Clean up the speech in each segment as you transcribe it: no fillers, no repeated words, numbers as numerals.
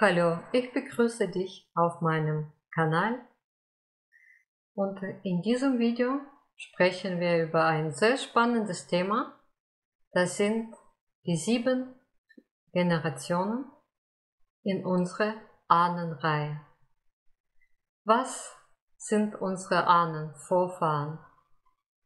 Hallo, ich begrüße dich auf meinem Kanal und in diesem Video sprechen wir über ein sehr spannendes Thema. Das sind die 7 Generationen in unserer Ahnenreihe. Was sind unsere Ahnen, Vorfahren?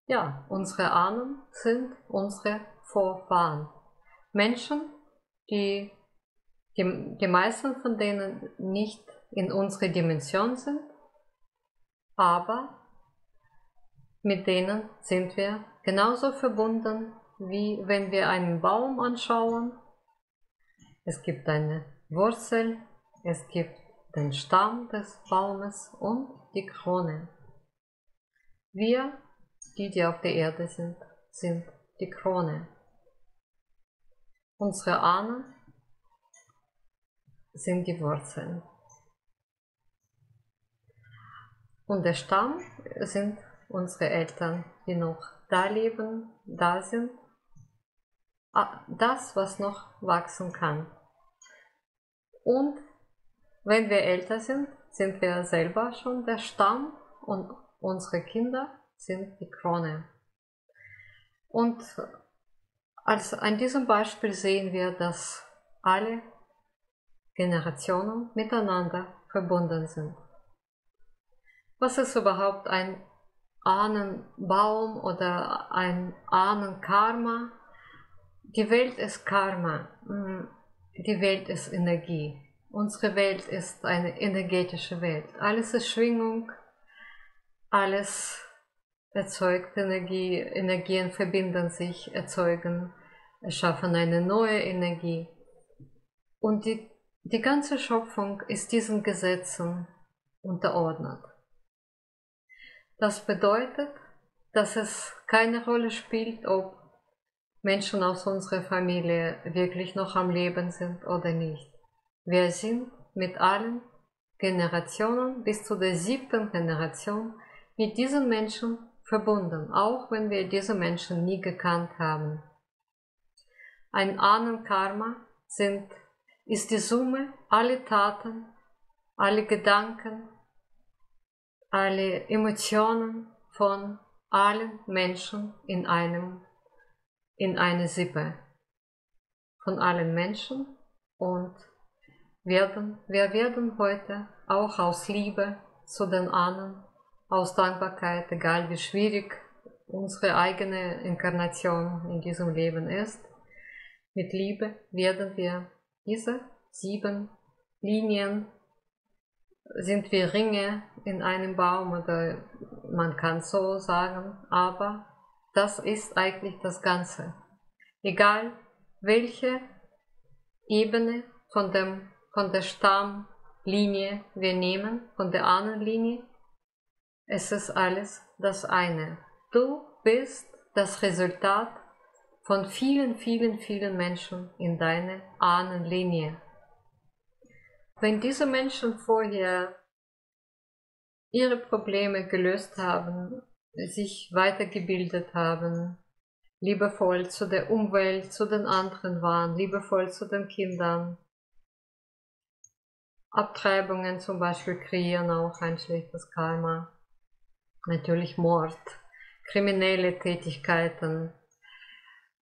Ja, unsere Ahnen sind unsere Vorfahren. Menschen, die meisten von denen nicht in unserer Dimension sind, aber mit denen sind wir genauso verbunden, wie wenn wir einen Baum anschauen. Es gibt eine Wurzel, es gibt den Stamm des Baumes und die Krone. Wir, die auf der Erde sind, sind die Krone. Unsere Ahnen sind die Wurzeln. Und der Stamm sind unsere Eltern, die noch da leben, da sind. Das, was noch wachsen kann. Und wenn wir älter sind, sind wir selber schon der Stamm und unsere Kinder sind die Krone. Und an diesem Beispiel sehen wir, dass alle Generationen miteinander verbunden sind. Was ist überhaupt ein Ahnenbaum oder ein Ahnenkarma? Die Welt ist Karma, die Welt ist Energie. Unsere Welt ist eine energetische Welt. Alles ist Schwingung, alles erzeugt Energie, Energien verbinden sich, erzeugen, erschaffen eine neue Energie. Und die ganze Schöpfung ist diesen Gesetzen unterordnet. Das bedeutet, dass es keine Rolle spielt, ob Menschen aus unserer Familie wirklich noch am Leben sind oder nicht. Wir sind mit allen Generationen bis zu der 7. Generation mit diesen Menschen verbunden, auch wenn wir diese Menschen nie gekannt haben. Ein Ahnenkarma ist die Summe aller Taten, alle Gedanken, alle Emotionen von allen Menschen in einer Sippe. Von allen Menschen, und wir werden heute auch aus Liebe zu den Ahnen, aus Dankbarkeit, egal wie schwierig unsere eigene Inkarnation in diesem Leben ist, mit Liebe werden wir diese 7 Linien, sind wie Ringe in einem Baum, oder man kann so sagen, aber das ist eigentlich das Ganze. Egal welche Ebene von der Stammlinie wir nehmen, von der Ahnenlinie, es ist alles das eine. Du bist das Resultat von vielen, vielen, vielen Menschen in deiner Ahnenlinie. Wenn diese Menschen vorher ihre Probleme gelöst haben, sich weitergebildet haben, liebevoll zu der Umwelt, zu den anderen waren, liebevoll zu den Kindern. Abtreibungen zum Beispiel kreieren auch ein schlechtes Karma. Natürlich Mord, kriminelle Tätigkeiten,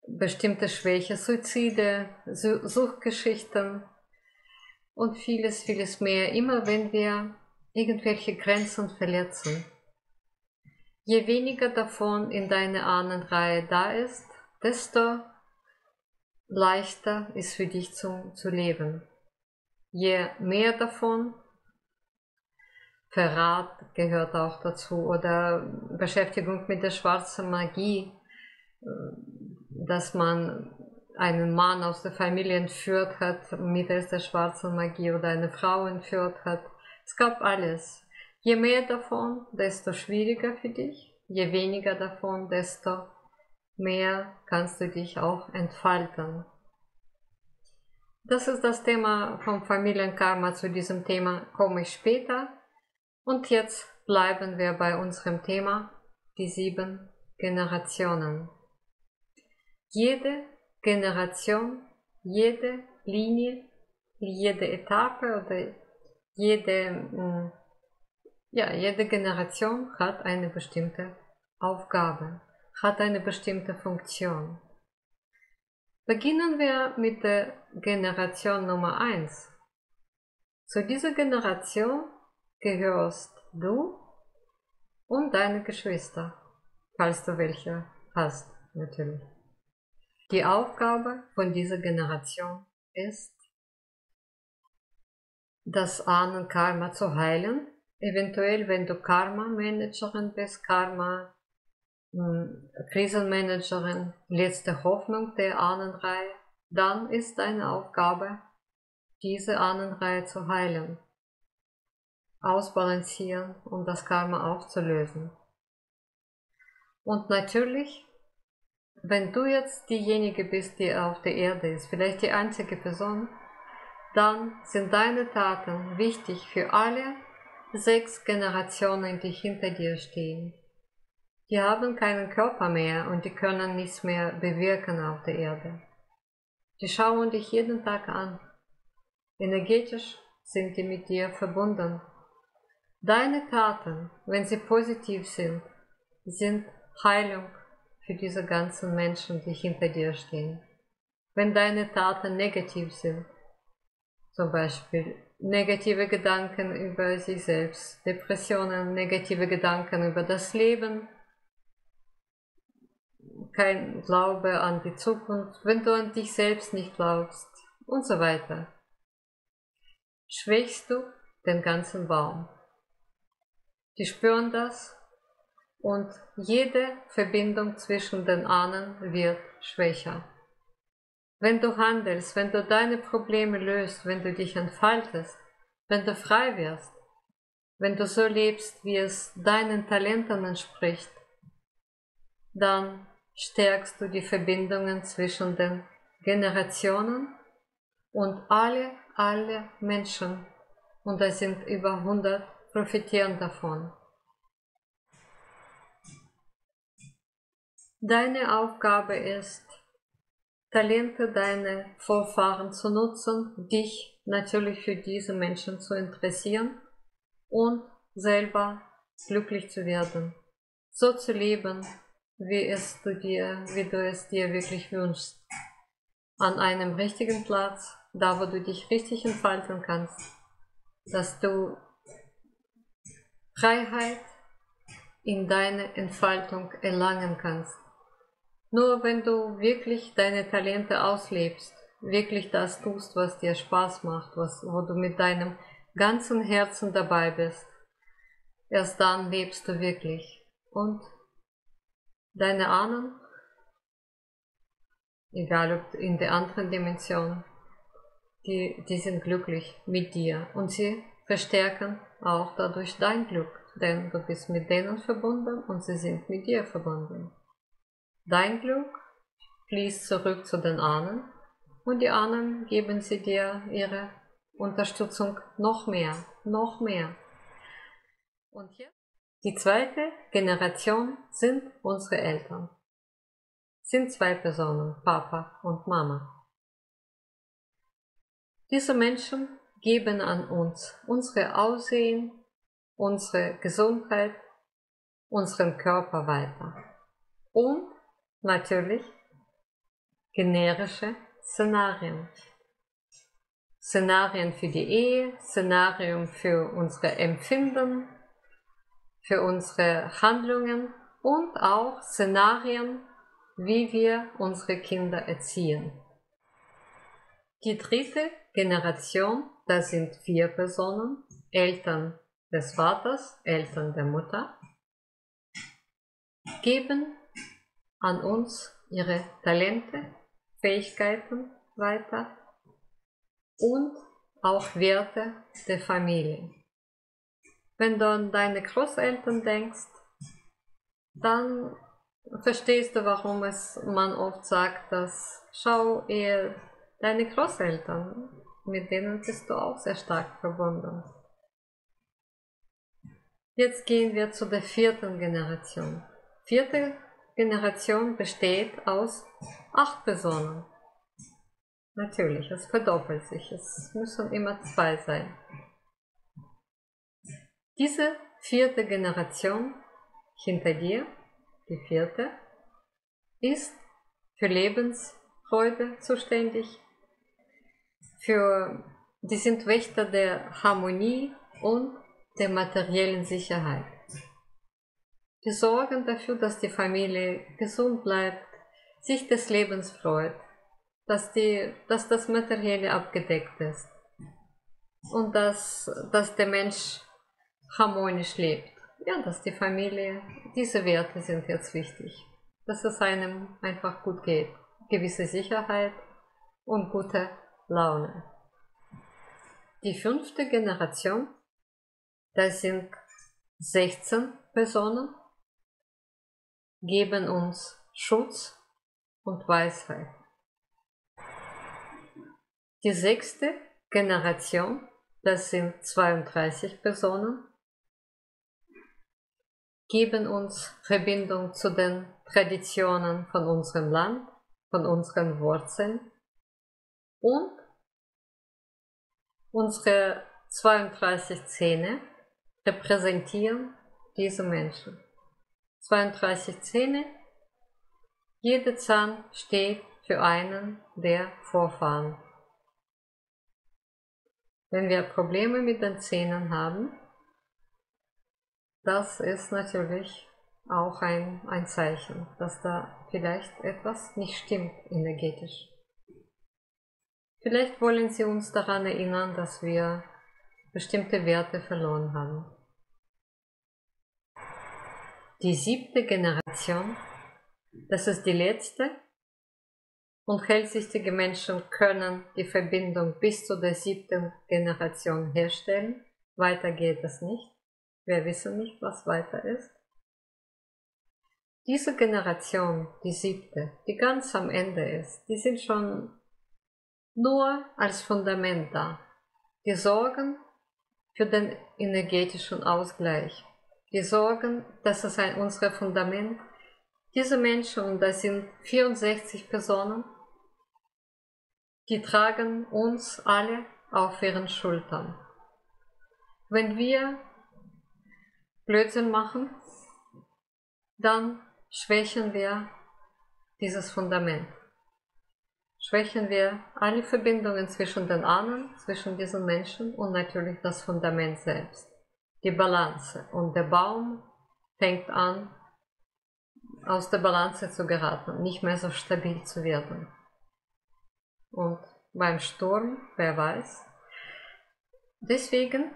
bestimmte Schwäche, Suizide, Suchtgeschichten und vieles, vieles mehr, immer wenn wir irgendwelche Grenzen verletzen. Je weniger davon in deiner Ahnenreihe da ist, desto leichter ist für dich zu leben. Je mehr davon, Verrat gehört auch dazu, oder Beschäftigung mit der schwarzen Magie, dass man einen Mann aus der Familie entführt hat mittels der schwarzen Magie oder eine Frau entführt hat. Es gab alles. Je mehr davon, desto schwieriger für dich. Je weniger davon, desto mehr kannst du dich auch entfalten. Das ist das Thema vom Familienkarma. Zu diesem Thema komme ich später. Und jetzt bleiben wir bei unserem Thema, die 7 Generationen. Jede Generation, jede Linie jede Etappe oder jede Generation hat eine bestimmte Aufgabe, hat eine bestimmte Funktion. Beginnen wir mit der Generation Nummer 1. Zu dieser Generation gehörst du und deine Geschwister, falls du welche hast, natürlich. Die Aufgabe von dieser Generation ist, das Ahnenkarma zu heilen. Eventuell, wenn du Karma-Managerin bist, Krisenmanagerin, letzte Hoffnung der Ahnenreihe, dann ist deine Aufgabe, diese Ahnenreihe zu heilen, ausbalancieren, um das Karma aufzulösen. Und natürlich, wenn du jetzt diejenige bist, die auf der Erde ist, vielleicht die einzige Person, dann sind deine Taten wichtig für alle 6 Generationen, die hinter dir stehen. Die haben keinen Körper mehr und die können nichts mehr bewirken auf der Erde. Die schauen dich jeden Tag an. Energetisch sind die mit dir verbunden. Deine Taten, wenn sie positiv sind, sind Heilung für diese ganzen Menschen, die hinter dir stehen. Wenn deine Taten negativ sind, zum Beispiel negative Gedanken über sich selbst, Depressionen, negative Gedanken über das Leben, kein Glaube an die Zukunft, wenn du an dich selbst nicht glaubst und so weiter, schwächst du den ganzen Baum. Die spüren das und jede Verbindung zwischen den Ahnen wird schwächer. Wenn du handelst, wenn du deine Probleme löst, wenn du dich entfaltest, wenn du frei wirst, wenn du so lebst, wie es deinen Talenten entspricht, dann stärkst du die Verbindungen zwischen den Generationen und alle Menschen, und da sind über 100, profitieren davon. Deine Aufgabe ist, Talente deiner Vorfahren zu nutzen, dich natürlich für diese Menschen zu interessieren und selber glücklich zu werden, so zu leben, wie du es dir wirklich wünschst. An einem richtigen Platz, da wo du dich richtig entfalten kannst, dass du Freiheit in deiner Entfaltung erlangen kannst. Nur wenn du wirklich deine Talente auslebst, wirklich das tust, was dir Spaß macht, wo du mit deinem ganzen Herzen dabei bist, erst dann lebst du wirklich. Und deine Ahnen, egal ob in der anderen Dimension, die sind glücklich mit dir und sie verstärken auch dadurch dein Glück, denn du bist mit denen verbunden und sie sind mit dir verbunden. Dein Glück fließt zurück zu den Ahnen und die Ahnen geben sie dir ihre Unterstützung noch mehr. Und hier, die zweite Generation sind unsere Eltern. Sind 2 Personen, Papa und Mama. Diese Menschen geben an uns unsere Aussehen, unsere Gesundheit, unseren Körper weiter. Und natürlich generische Szenarien. Szenarien für die Ehe, Szenarien für unsere Empfinden, für unsere Handlungen und auch Szenarien, wie wir unsere Kinder erziehen. Die dritte Generation, das sind 4 Personen, Eltern des Vaters, Eltern der Mutter, geben an uns ihre Talente, Fähigkeiten weiter und auch Werte der Familie. Wenn du an deine Großeltern denkst, dann verstehst du, warum man oft sagt, dass schau eher deine Großeltern, mit denen bist du auch sehr stark verbunden. Jetzt gehen wir zu der 4. Generation. 4. Generation besteht aus 8 Personen. Natürlich, es verdoppelt sich. Es müssen immer zwei sein. Diese vierte Generation hinter dir, die vierte, ist für Lebensfreude zuständig, die sind Wächter der Harmonie und der materiellen Sicherheit. Die sorgen dafür, dass die Familie gesund bleibt, sich des Lebens freut, dass das Materielle abgedeckt ist und dass der Mensch harmonisch lebt. Ja, dass die Familie, diese Werte sind jetzt wichtig, dass es einem einfach gut geht, gewisse Sicherheit und gute Laune. Die fünfte Generation, das sind 16 Personen, geben uns Schutz und Weisheit. Die sechste Generation, das sind 32 Personen, geben uns Verbindung zu den Traditionen von unserem Land, von unseren Wurzeln und unsere 32 Zähne repräsentieren diese Menschen. 32 Zähne, jeder Zahn steht für einen der Vorfahren. Wenn wir Probleme mit den Zähnen haben, das ist natürlich auch ein Zeichen, dass da vielleicht etwas nicht stimmt energetisch. Vielleicht wollen Sie uns daran erinnern, dass wir bestimmte Werte verloren haben. Die siebte Generation, das ist die letzte, und hellsichtige Menschen können die Verbindung bis zu der siebten Generation herstellen. Weiter geht es nicht. Wir wissen nicht, was weiter ist. Diese Generation, die siebte, die ganz am Ende ist, die sind schon nur als Fundament da. Die sorgen für den energetischen Ausgleich. Die sorgen, dass es unser Fundament, diese Menschen, und das sind 64 Personen, die tragen uns alle auf ihren Schultern. Wenn wir Blödsinn machen, dann schwächen wir dieses Fundament. Schwächen wir alle Verbindungen zwischen den Ahnen, zwischen diesen Menschen und natürlich das Fundament selbst. Die Balance. Und der Baum fängt an, aus der Balance zu geraten, nicht mehr so stabil zu werden. Und beim Sturm, wer weiß. Deswegen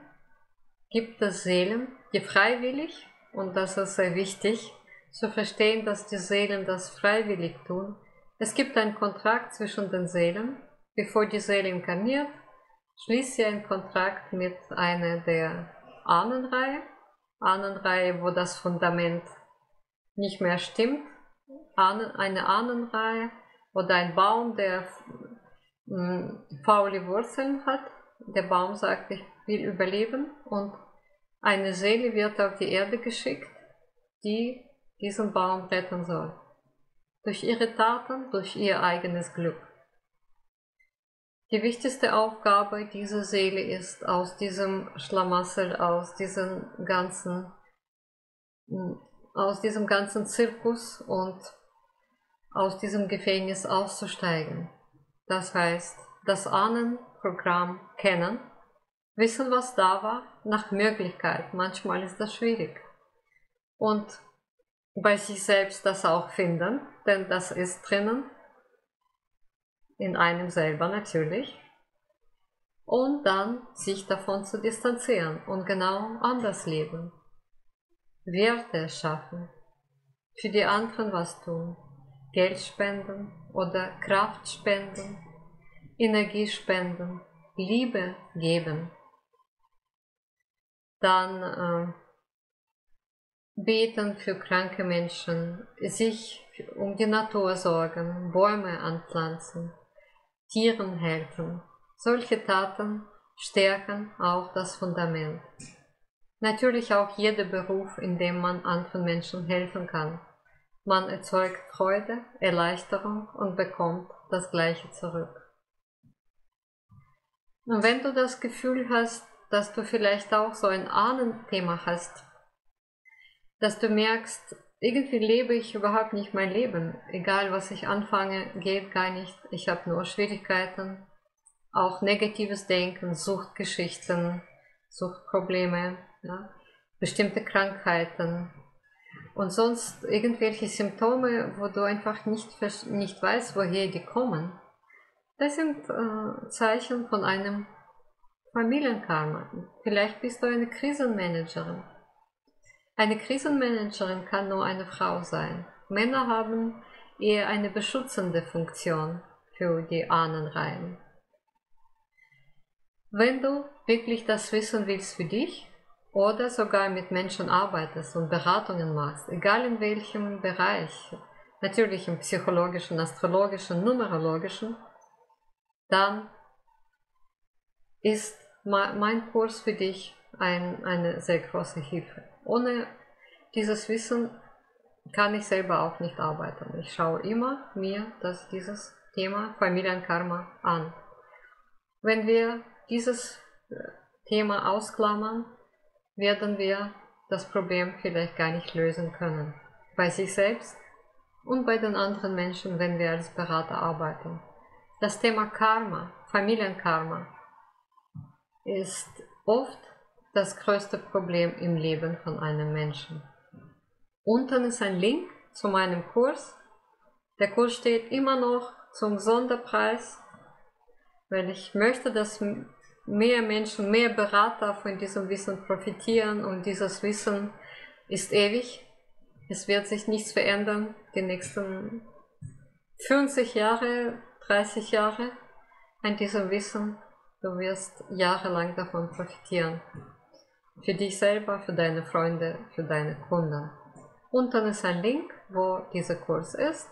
gibt es Seelen, die freiwillig, und das ist sehr wichtig, zu verstehen, dass die Seelen das freiwillig tun. Es gibt einen Kontrakt zwischen den Seelen. Bevor die Seele inkarniert, schließt sie einen Kontrakt mit einer der Ahnenreihe, wo das Fundament nicht mehr stimmt, eine Ahnenreihe oder ein Baum, der faule Wurzeln hat. Der Baum sagt, ich will überleben, und eine Seele wird auf die Erde geschickt, die diesen Baum retten soll. Durch ihre Taten, durch ihr eigenes Glück. Die wichtigste Aufgabe dieser Seele ist, aus diesem Schlamassel, aus diesem ganzen Zirkus und aus diesem Gefängnis auszusteigen. Das heißt, das Ahnenprogramm kennen, wissen, was da war, nach Möglichkeit. Manchmal ist das schwierig. Und bei sich selbst das auch finden, denn das ist drinnen, in einem selber natürlich, und dann sich davon zu distanzieren und genau anders leben. Werte schaffen, für die anderen was tun, Geld spenden oder Kraft spenden, Energie spenden, Liebe geben. Dann beten für kranke Menschen, sich um die Natur sorgen, Bäume anpflanzen, Tieren helfen. Solche Taten stärken auch das Fundament. Natürlich auch jeder Beruf, in dem man anderen Menschen helfen kann. Man erzeugt Freude, Erleichterung und bekommt das Gleiche zurück. Und wenn du das Gefühl hast, dass du vielleicht auch so ein Ahnenthema hast, dass du merkst, irgendwie lebe ich überhaupt nicht mein Leben, egal was ich anfange, geht gar nicht, ich habe nur Schwierigkeiten, auch negatives Denken, Suchtgeschichten, Suchtprobleme, ja, bestimmte Krankheiten und sonst irgendwelche Symptome, wo du einfach nicht weißt, woher die kommen. Das sind Zeichen von einem Familienkarma. Vielleicht bist du eine Krisenmanagerin. Eine Krisenmanagerin kann nur eine Frau sein. Männer haben eher eine beschützende Funktion für die Ahnenreihen. Wenn du wirklich das wissen willst für dich oder sogar mit Menschen arbeitest und Beratungen machst, egal in welchem Bereich, natürlich im psychologischen, astrologischen, numerologischen, dann ist mein Kurs für dich eine sehr große Hilfe. Ohne dieses Wissen kann ich selber auch nicht arbeiten. Ich schaue immer mir dieses Thema Familienkarma an. Wenn wir dieses Thema ausklammern, werden wir das Problem vielleicht gar nicht lösen können. Bei sich selbst und bei den anderen Menschen, wenn wir als Berater arbeiten. Das Thema Karma, Familienkarma, ist oft das größte Problem im Leben von einem Menschen. Unten ist ein Link zu meinem Kurs. Der Kurs steht immer noch zum Sonderpreis, weil ich möchte, dass mehr Menschen, mehr Berater von diesem Wissen profitieren und dieses Wissen ist ewig. Es wird sich nichts verändern die nächsten 50 Jahre, 30 Jahre an diesem Wissen. Du wirst jahrelang davon profitieren. Für dich selber, für deine Freunde, für deine Kunden. Unten ist ein Link, wo dieser Kurs ist.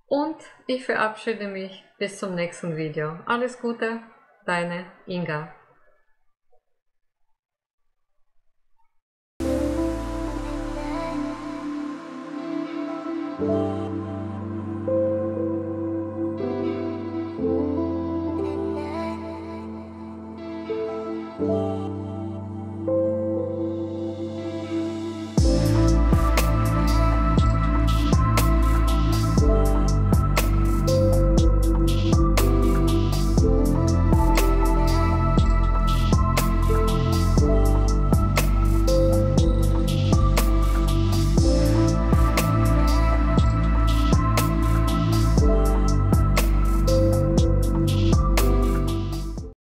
Und ich verabschiede mich bis zum nächsten Video. Alles Gute, deine Inga. Thank you.